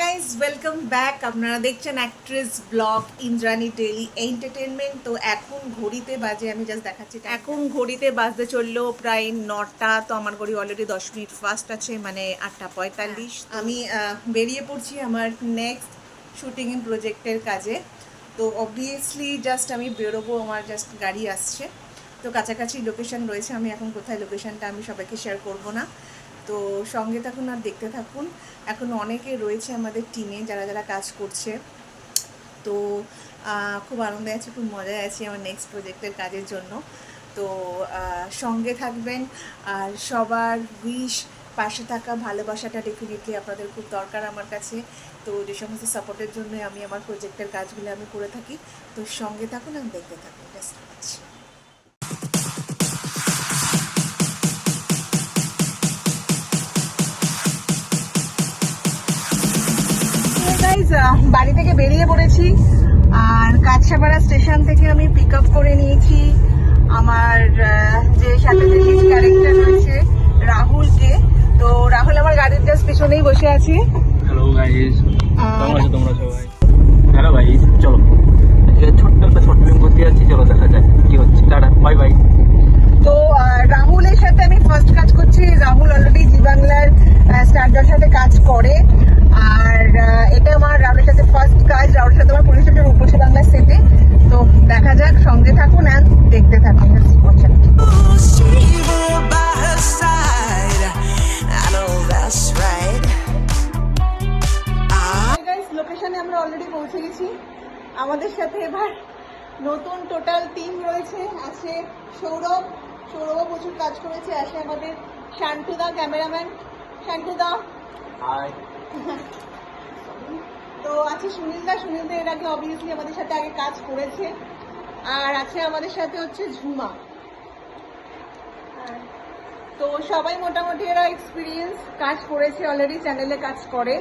Guys welcome back. আপনারা দেখছেন actress blog Indrani daily entertainment. তো এখন ঘড়িতে বাজে, আমি জাস্ট দেখাচ্ছি, এখন ঘড়িতে বাজতে চললো প্রায় 9টা। তো আমার ঘড়ি অলরেডি 10 মিনিট ফাস্ট আছে, মানে 8:45। আমি বেরিয়ে পড়ছি আমার নেক্সট শুটিং প্রজেক্টের কাজে। তো অবভিয়াসলি জাস্ট আমি বেরোবো, আমার জাস্ট গাড়ি আসছে। তো কাছাকাছি লোকেশন রয়েছে, আমি এখন কোথায় লোকেশনটা আমি সবাইকে শেয়ার করব না। তো সঙ্গে থাকুন আর দেখতে থাকুন। এখন অনেকে রয়েছে আমাদের টিমে যারা যারা কাজ করছে। তো খুব আনন্দে আছি, খুব মজায় আছি আমার নেক্সট প্রজেক্টের কাজের জন্য। তো সঙ্গে থাকবেন। আর সবার উইশ, পাশে থাকা, ভালোবাসাটা ডেফিনেটলি আপনাদের খুব দরকার আমার কাছে। তো যে সমস্ত সাপোর্টের জন্য আমি আমার প্রজেক্টের কাজগুলো আমি করে থাকি। তো সঙ্গে থাকুন আর দেখতে থাকুন। জাস্ট বাড়ি থেকে বেরিয়ে পড়েছি, আর কাছাপাড়া স্টেশন থেকে আমি পিক আপ করে নিয়েছি আমার যে সাথে যে লিড ক্যারেক্টার রয়েছে রাহুলকে। তো রাহুল আমার গাড়ির জাস্ট পিছনেই বসে আছে। হ্যালো গাইস, কেমন আছো তোমরা সবাই? হ্যালো গাইস, চলো ছোট্ট একটা শর্ট ফিল্ম করতে যাচ্ছি, চলো দেখা যাক কি হচ্ছে। Tata, bye bye. তো রাহুলের সাথে আমি ফার্স্ট কাজ করছি। রাহুল অলরেডি জি বাংলার স্টারদের সাথে কাজ করে, আর এটা আমার রাহুলের সাথে ফার্স্ট কাজ। রাহুলের সাথে আমার পরিচয় রূপসী বাংলার সেটে। তো দেখা যাক, সঙ্গে থাকুন আর দেখতে থাকুন। লোকেশনে আমরা অলরেডি পৌঁছে গেছি। আমাদের সাথে এবার নতুন টোটাল টিম রয়েছে। আছে সৌরভ, সৌরভও প্রচুর কাজ করেছে। আছে আমাদের শান্তুদা, ক্যামেরাম্যান শান্তুদা। তো আছে সুনীলদা, সুনীলদা এর আগে অবভিয়াসলি আমাদের সাথে আগে কাজ করেছে। আর আছে আমাদের সাথে হচ্ছে ঝুমা। তো সবাই মোটামুটি এরা এক্সপিরিয়েন্স কাজ করেছে, অলরেডি চ্যানেলে কাজ করে।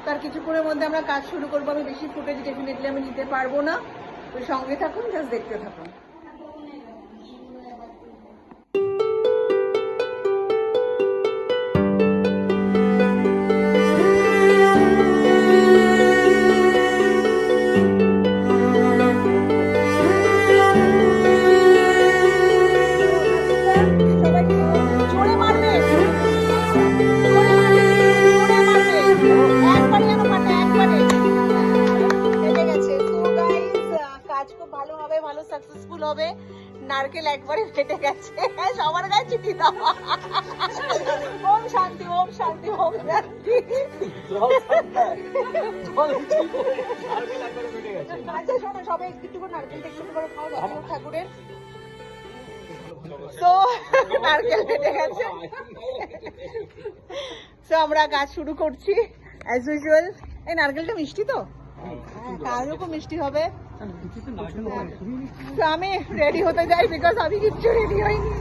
তার কিছুক্ষণের মধ্যে আমরা কাজ শুরু করবো। আমি বেশি ফুটেজ ডেফিনেটলি আমি নিতে পারবো না। তো সঙ্গে থাকুন, জাস্ট দেখতে থাকুন। সাকসেসফুল হবে। নারকেল একবারে ফেটে গেছে, সবার গায়ে চিঠি দাও। ওম শান্তি, ওম শান্তি, ওম শান্তি। আচ্ছা শোনো, সবাই একটু করে নারকেলটা একটু করে খাও ঠাকুরের। তো নারকেল ফেটে গেছে। তো আমরা কাজ শুরু করছি অ্যাজ ইউজুয়াল। এই নারকেলটা মিষ্টি তো, কাজও খুব মিষ্টি হবে। তো আমি রেডি হতে যাই, বিকজ আমি কিচ্ছু রেডি হইনি।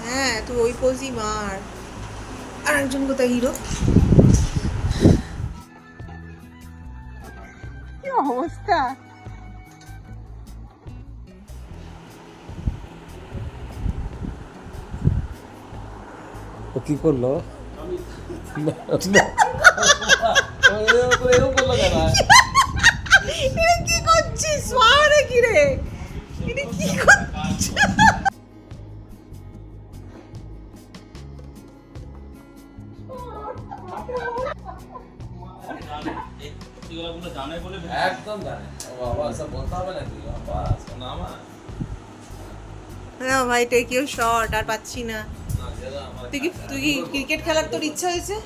হ্যাঁ, তুই ওই পোজই মার। আর একজন কোথায় হিরো? কি অবস্থা! ও কি করলো? কি করছিস? মারে কি রে? এটা কি করছিস? একদম জানে বাবা, সব বলতে হবে নাকি? বাবা শোনা আমার না ভাই, টেকিও শর্ট আর পাচ্ছি না। তুই কি ক্রিকেট খেলার তোর ইচ্ছা হয়েছে?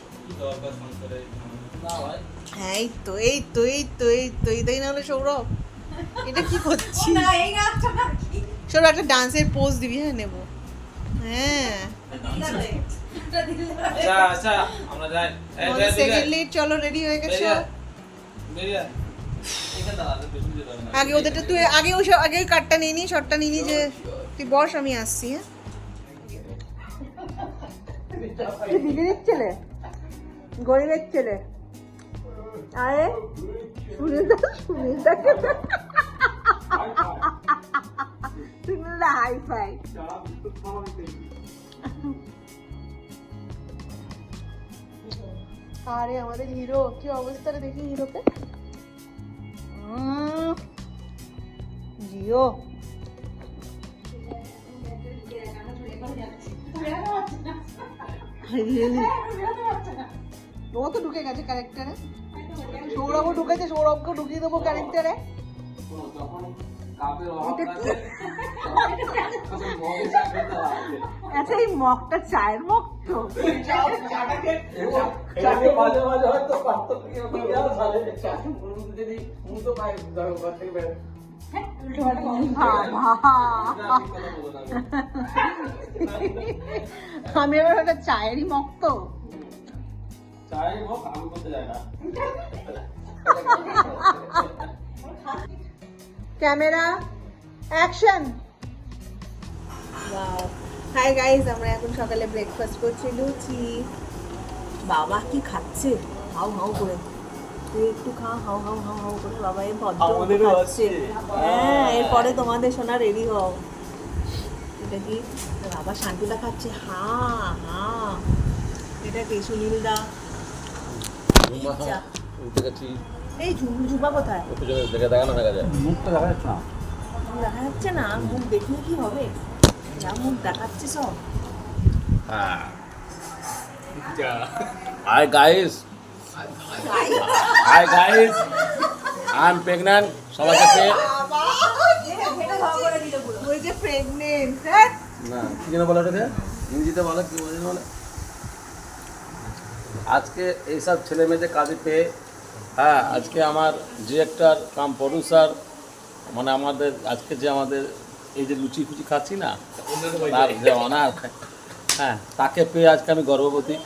হ্যাঁ, এই তো এই তো এই তো এই তো এটাই না হলো সৌরভ। এটা কি করছিস? সৌরভ একটা ডান্সের পোজ দিবি। হ্যাঁ, নেবো। হ্যাঁ, আচ্ছা আমরা যাই। সেকেন্ড লিড, চলো রেডি হয়ে গেছো? আগে ওদেরটা তুই আগে ওই কার্ডটা নিয়ে নি, শটটা নিয়ে নি। যে তুই বস, আমি আসছি। হ্যাঁ, দিদির ছেলে, গরিবের ছেলে। আরে সুনীলদাকে সুনীলদা হাই ফাই। আরে আমাদের হিরো কি অবস্থাটা দেখি হিরোকে। জিও ও তো ঢুকে গেছে ক্যারেক্টারে। সৌরভও ঢুকেছে, সৌরভকে ঢুকিয়ে দেবো ক্যারেক্টারে। আচ্ছা এই মগটা চায়ের মগ তো? আমি এবার ওটা চায়েরই মগ তো। Camera action. Wow, hi guys, আমরা এখন সকালে ব্রেকফাস্ট করছি, লুচি। বাবা কি খাচ্ছে হাউ হাউ করে। তুই একটু খা, হাউ হাউ হাউ হাউ করে। বাবা এই ভদ্র খাচ্ছে। হ্যাঁ, এরপরে তোমাদের শোনা রেডি হও। এটা কি বাবা? শান্তিদা খাচ্ছে। হা হা। এটা কি সুনীলদা? এই ঝুমা কোথায়? মুখটা দেখা যাচ্ছে না। দেখা যাচ্ছে না? মুখ দেখলে কি হবে? যা মুখ দেখাচ্ছে সব। Hi guys. Hi guys. I'm pregnant. সবার কাছে ওই যে প্রেগনেন্ট। না কি যেন বলে ওটাকে ইংরেজিতে বলে, কি বলে আজকে এইসব ছেলে মেয়েদের কাজে পেয়ে, হ্যাঁ, আজকে আমার ডিরেক্টর কাম প্রডিউসার, মানে আমাদের আজকে যে আমাদের এই যে লুচি ফুচি খাচ্ছি না, তার যে অনার, হ্যাঁ, তাকে পেয়ে আজকে আমি গর্ভবতী।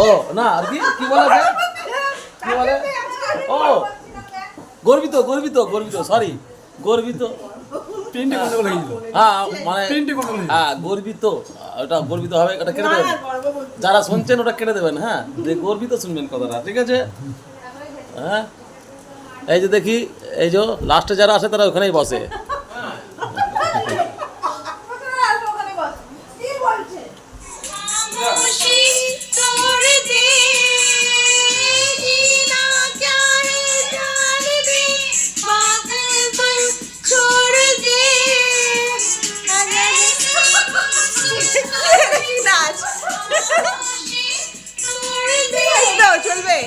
ও না, আর কি কি বলে কি বলে? ও গর্বিত গর্বিত গর্বিত, সরি গর্বিত। হ্যাঁ মানে হ্যাঁ গর্বিত, ওটা গর্বিত হবে, ওটা কেটে দেবেন যারা শুনছেন, ওটা কেটে দেবেন। হ্যাঁ, যে গর্বিত শুনবেন কথাটা, ঠিক আছে? হ্যাঁ, এই যে দেখি, এই যে লাস্টে যারা আসে তারা ওখানেই বসে। চলবে।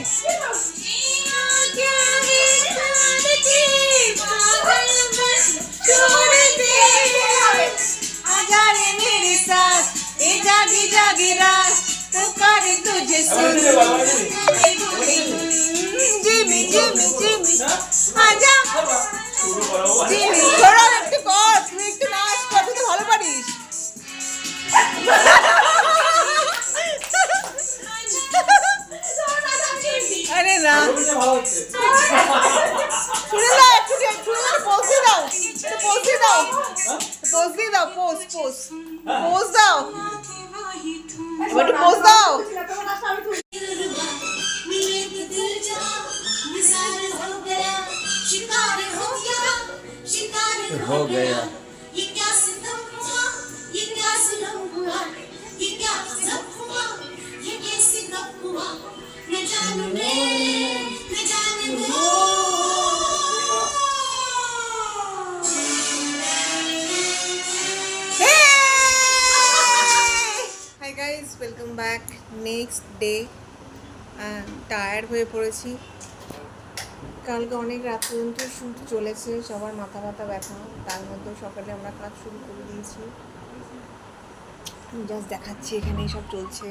जागी जागी रात तो कर तुझे जिमी जिमी जिमी आजा जिमी थोड़ा একটু কর, তুই একটু নাচ কর, তুই তো ভালো পারিস। আরে না শুনে না, একটু পোজ দিয়ে দাও, পোজ দিয়ে দাও, পোজ দিয়ে দাও, পোজ পোজ পোজ দাও, এবার একটু পোজ দাও। हो गया ये क्या सितम हुआ, ये क्या सितम हुआ, ये क्या सितम हुआ, ये कैसे गप हुआ, न जानू hi guys, welcome back. Next day. Tired হয়ে পড়েছি, কালকে অনেক রাত পর্যন্ত শ্যুট চলেছে, সবার মাথা ব্যথা, তার মধ্যেও সকালে আমরা কাজ শুরু করে দিয়েছি। জাস্ট দেখাচ্ছি এখানেই সব চলছে।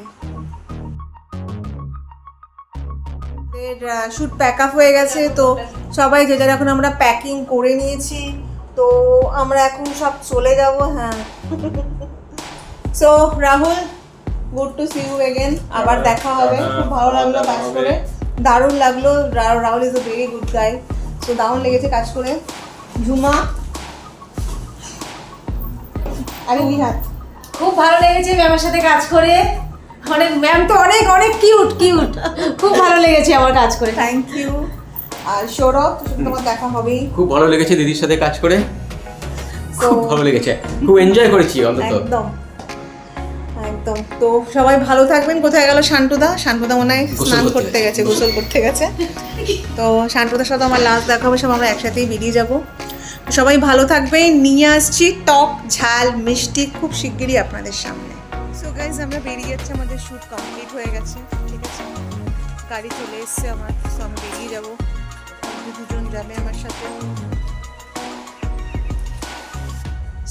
শ্যুট প্যাক আপ হয়ে গেছে, তো সবাই যে যার এখন আমরা প্যাকিং করে নিয়েছি, তো আমরা এখন সব চলে যাব। হ্যাঁ, so Rahul, good to see you again. আবার দেখা হবে। খুব ভালো লাগলো কাজ করে, দারুণ লাগলো। Rahul is a very good guy, তো দারুণ লেগেছে কাজ করে। ঝুমা, আরে নিহাত, খুব ভালো লেগেছে ম্যামের সাথে কাজ করে। অনেক ম্যাম তো অনেক অনেক কিউট কিউট, খুব ভালো লেগেছে আমার কাজ করে। Thank you. আর সৌরভ, তোমার দেখা হবেই। খুব ভালো লেগেছে দিদির সাথে কাজ করে, তো খুব ভালো লেগেছে, খুব এনজয় করেছি অন্তত। একদম একদম। তো সবাই ভালো থাকবেন। কোথায় গেল শান্তুদা? শান্তুদা মনে হয় গোসল স্নান করতে করতে গেছে, গোসল করতে গেছে। তো শান্তুদার সাথে আমার লাস্ট দেখা হবে, সব আমরা একসাথেই বেরিয়ে যাব। তো সবাই ভালো থাকবেন। নিয়ে আসছি টক ঝাল মিষ্টি খুব শিগগিরই আপনাদের সামনে। সো গাইজ, আমরা বেরিয়ে যাচ্ছি, আমাদের শ্যুট কমপ্লিট হয়ে গেছে, ঠিক আছে, গাড়ি চলে এসছে আমার। সো আমি বেরিয়ে যাবো, দুজন যাবে আমার সাথে।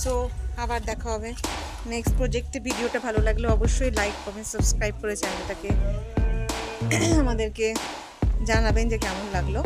সো আবার দেখা হবে নেক্সট প্রজেক্টে। ভিডিওটা ভালো লাগলে অবশ্যই লাইক কমেন্ট সাবস্ক্রাইব করে চ্যানেলটাকে আমাদেরকে জানাবেন যে কেমন লাগলো।